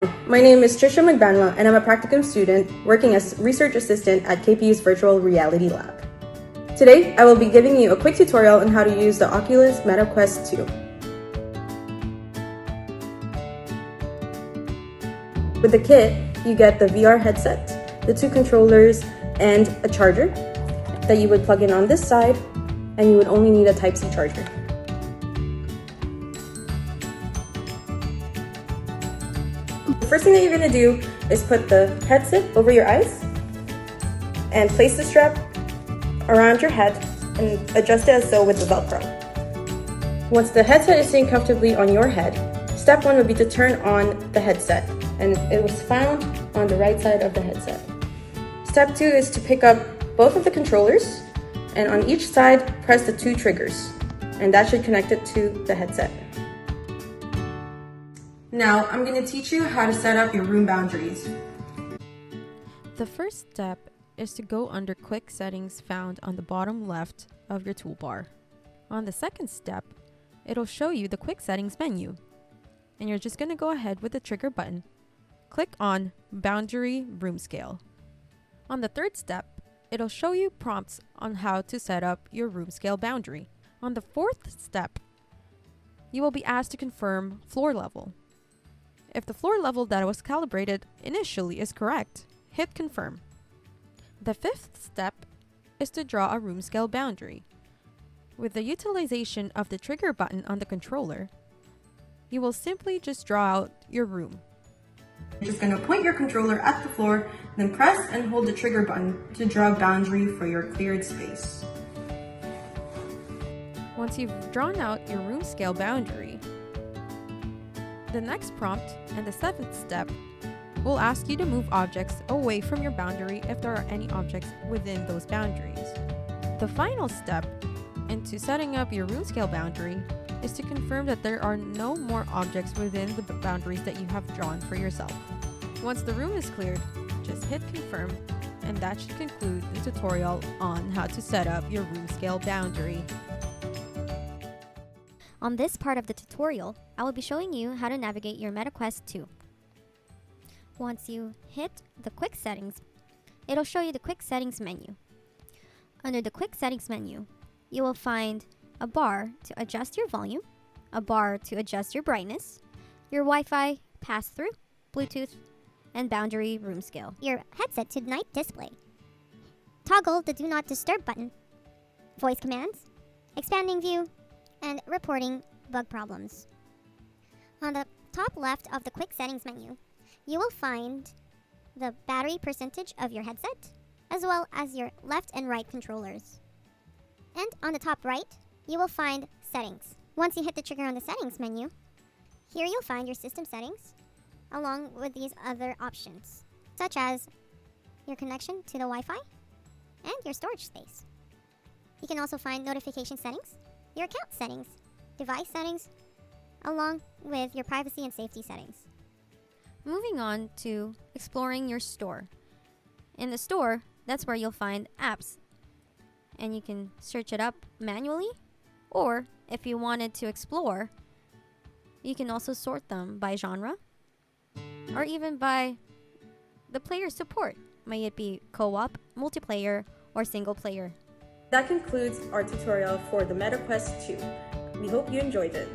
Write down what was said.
My name is Trisha Magbanua, and I'm a practicum student working as research assistant at KPU's Virtual Reality Lab. Today, I will be giving you a quick tutorial on how to use the Oculus Quest 2. With the kit, you get the VR headset, the 2 controllers, and a charger that you would plug in on this side, and you would only need a Type-C charger. The first thing that you're going to do is put the headset over your eyes and place the strap around your head and adjust it as so with the Velcro. Once the headset is sitting comfortably on your head, step 1 would be to turn on the headset, and it was found on the right side of the headset. Step 2 is to pick up both of the controllers, and on each side press the 2 triggers, and that should connect it to the headset. Now, I'm going to teach you how to set up your room boundaries. The first step is to go under Quick Settings found on the bottom left of your toolbar. On the second step, it'll show you the Quick Settings menu. And you're just going to go ahead with the trigger button. Click on Boundary Room Scale. On the third step, it'll show you prompts on how to set up your room scale boundary. On the fourth step, you will be asked to confirm floor level. If the floor level that was calibrated initially is correct, hit confirm. The fifth step is to draw a room scale boundary. With the utilization of the trigger button on the controller, you will simply just draw out your room. You're just going to point your controller at the floor, then press and hold the trigger button to draw a boundary for your cleared space. Once you've drawn out your room scale boundary, the next prompt and the seventh step will ask you to move objects away from your boundary if there are any objects within those boundaries. The final step into setting up your room scale boundary is to confirm that there are no more objects within the boundaries that you have drawn for yourself. Once the room is cleared, just hit confirm, and that should conclude the tutorial on how to set up your room scale boundary. On this part of the tutorial, I will be showing you how to navigate your MetaQuest 2. Once you hit the Quick Settings, it'll show you the Quick Settings menu. Under the Quick Settings menu, you will find a bar to adjust your volume, a bar to adjust your brightness, your Wi-Fi, pass-through, Bluetooth, and boundary room scale. Your headset to night display. Toggle the Do Not Disturb button. Voice commands, expanding view, and reporting bug problems. On the top left of the Quick Settings menu, you will find the battery percentage of your headset, as well as your left and right controllers. And on the top right, you will find Settings. Once you hit the trigger on the Settings menu, here you'll find your system settings, along with these other options, such as your connection to the Wi-Fi and your storage space. You can also find notification settings, your account settings, device settings, along with your privacy and safety settings. Moving on to exploring your store. In the store, that's where you'll find apps, and you can search it up manually, or if you wanted to explore, you can also sort them by genre, or even by the player support, may it be co-op, multiplayer, or single player. That concludes our tutorial for the MetaQuest 2. We hope you enjoyed it.